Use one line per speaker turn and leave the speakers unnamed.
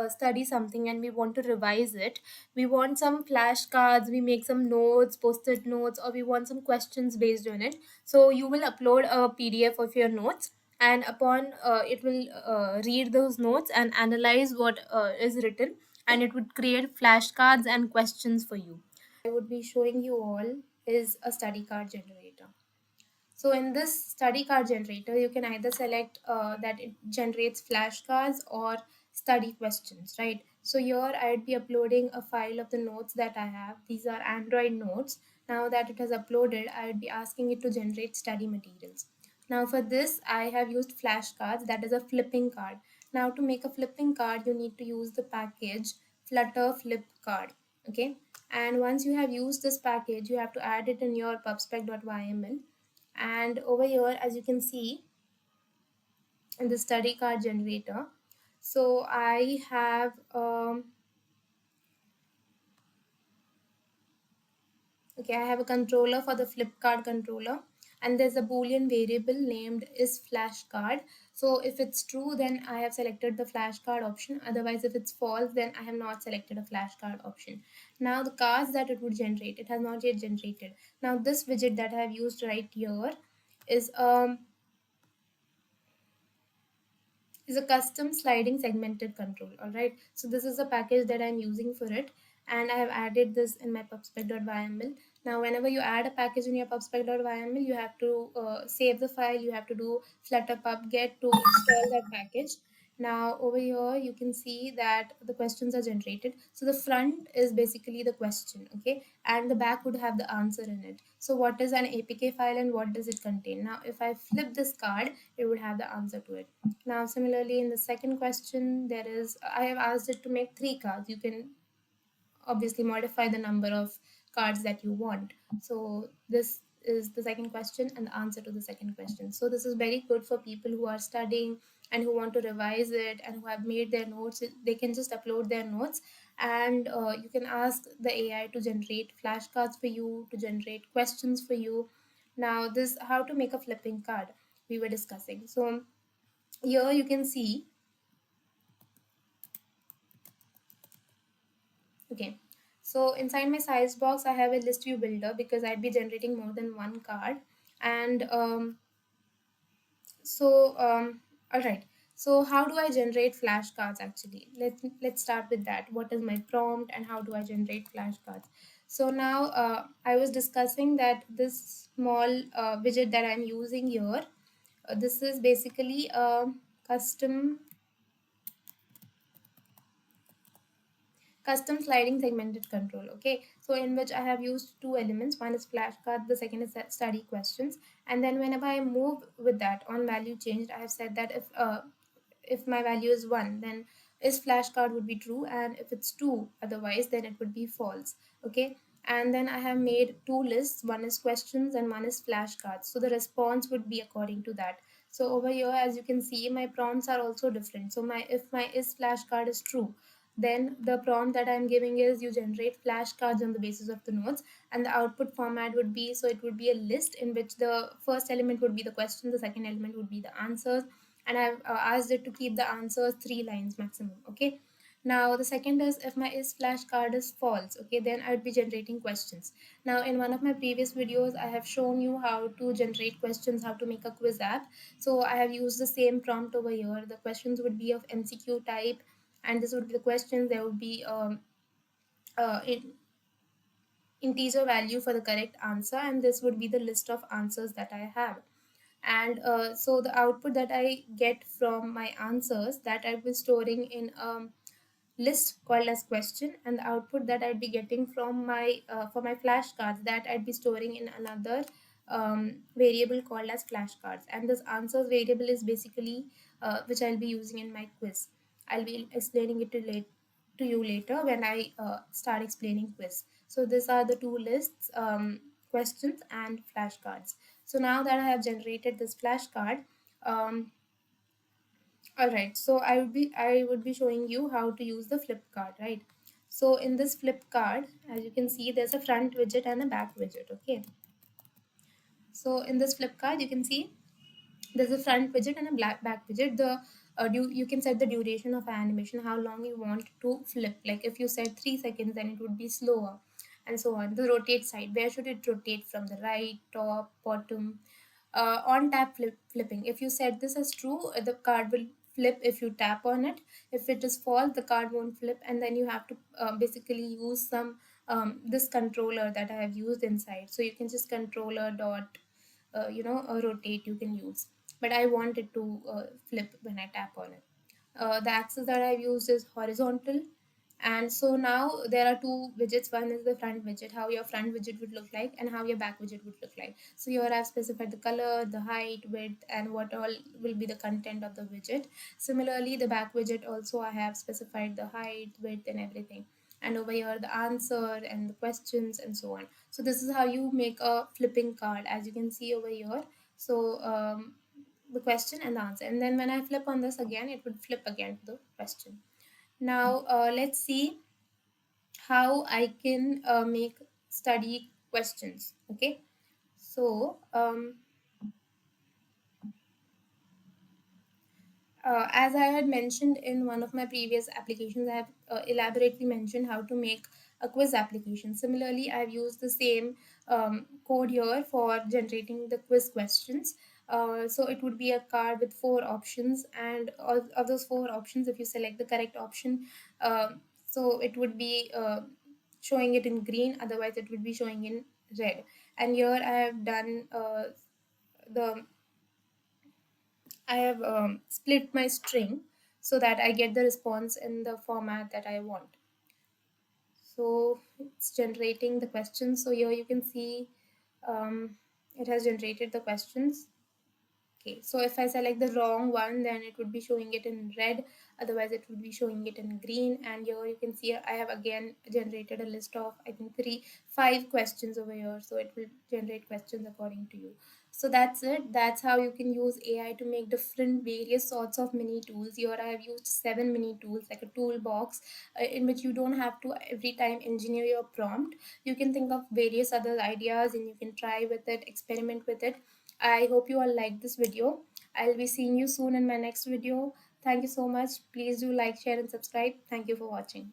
study something and we want to revise it, we want some flashcards, we make some notes, post-it notes, or we want some questions based on it. So you will upload a PDF of your notes, and upon it will read those notes and analyze what is written, and it would create flashcards and questions for you. I would be showing you all is a study card generator. So in this study card generator, you can either select that it generates flashcards or study questions, right? So here I'd be uploading a file of the notes that I have. These are Android notes. Now that it has uploaded, I'd be asking it to generate study materials. Now for this, I have used flashcards, that is a flipping card. Now to make a flipping card, you need to use the package Flutter Flip Card. Okay. And once you have used this package, you have to add it in your pubspec.yml. And over here, as you can see in the study card generator, so I have I have a controller for the flipcard controller, and there's a boolean variable named is flashcard. So if it's true, then I have selected the flashcard option. Otherwise, if it's false, then I have not selected a flashcard option. Now the cards that it would generate, it has not yet generated. Now this widget that I have used right here is is a custom sliding segmented control. All right, so this is a package that I'm using for it, and I have added this in my pubspec.yml. Now whenever you add a package in your pubspec.yml, you have to save the file, you have to do flutter pub get to install that package. Now over here you can see that the questions are generated. So the front is basically the question, okay, and the back would have the answer in it. So what is an APK file and what does it contain? Now if I flip this card, it would have the answer to it. Now similarly in the second question, there is, I have asked it to make 3 cards. You can obviously modify the number of cards that you want. So this is the second question and the answer to the second question. So this is very good for people who are studying and who want to revise it and who have made their notes. They can just upload their notes, and you can ask the AI to generate flashcards for you, to generate questions for you. Now this, how to make a flipping card, we were discussing. So here you can see, okay, so inside my size box, I have a list view builder because I'd be generating more than one card. And all right. So how do I generate flashcards actually? Let's start with that. What is my prompt and how do I generate flashcards? So now I was discussing that this small widget that I'm using here, this is basically a custom sliding segmented control. Okay, so in which I have used 2 elements. One is flashcard, the second is study questions. And then whenever I move with that on value changed, I have said that if my value is 1, then is flashcard would be true, and if it's 2 otherwise, then it would be false. Okay, and then I have made 2 lists. One is questions and one is flashcards, so the response would be according to that. So over here, as you can see, my prompts are also different. So my, if my is flashcard is true, then the prompt that I'm giving is you generate flashcards on the basis of the notes, and the output format would be, so it would be a list in which the first element would be the question, the second element would be the answers, and I've asked it to keep the answers 3 lines maximum. Okay, now the second is, if my is flashcard is false, okay, then I would be generating questions. Now in one of my previous videos, I have shown you how to generate questions, how to make a quiz app. So I have used the same prompt over here. The questions would be of MCQ type, and this would be the questions. There would be integer value for the correct answer, and this would be the list of answers that I have. And so the output that I get from my answers, that I'll be storing in a list called as question, and the output that I'd be getting from my for my flashcards, that I'd be storing in another variable called as flashcards. And this answers variable is basically which I'll be using in my quiz. I'll be explaining it to you later when I start explaining quiz. So these are the 2 lists, questions and flashcards. So now that I have generated this flashcard, all right, so I would be showing you how to use the flip card, right? So in this flip card, as you can see, there's a front widget and a back widget. Okay, so in this flip card, you can see there's a front widget and a back widget. The you can set the duration of animation, how long you want to flip. Like if you set 3 seconds, then it would be slower, and so on. The rotate side, where should it rotate, from the right, top, bottom? On tap flipping, if you set this as true, the card will flip if you tap on it. If it is false, the card won't flip, and then you have to basically use some this controller that I have used inside. So you can just controller dot rotate, you can use, but I want it to flip when I tap on it. The axis that I've used is horizontal. And so now there are two widgets. One is the front widget, how your front widget would look like, and how your back widget would look like. So here I've specified the color, the height, width, and what all will be the content of the widget. Similarly, the back widget also I have specified the height, width, and everything. And over here, the answer and the questions and so on. So this is how you make a flipping card, as you can see over here. So the question and the answer. And then when I flip on this again, it would flip again to the question. Now let's see how I can make study questions. Okay, so as I had mentioned in one of my previous applications, I have elaborately mentioned how to make a quiz application. Similarly, I've used the same code here for generating the quiz questions. So it would be a card with 4 options, and all of those 4 options, if you select the correct option, so it would be showing it in green, otherwise it would be showing in red. And here I have done the I have split my string so that I get the response in the format that I want. So it's generating the questions. So here you can see it has generated the questions. Okay, so if I select the wrong one, then it would be showing it in red, otherwise it would be showing it in green. And here you can see I have again generated a list of, I think, 5 questions over here. So it will generate questions according to you. So that's it. That's how you can use AI to make different various sorts of mini tools. Here I have used 7 mini tools, like a toolbox, in which you don't have to every time engineer your prompt. You can think of various other ideas and you can try with it, experiment with it. I hope you all like this video. I'll be seeing you soon in my next video. Thank you so much. Please do like, share, and subscribe. Thank you for watching.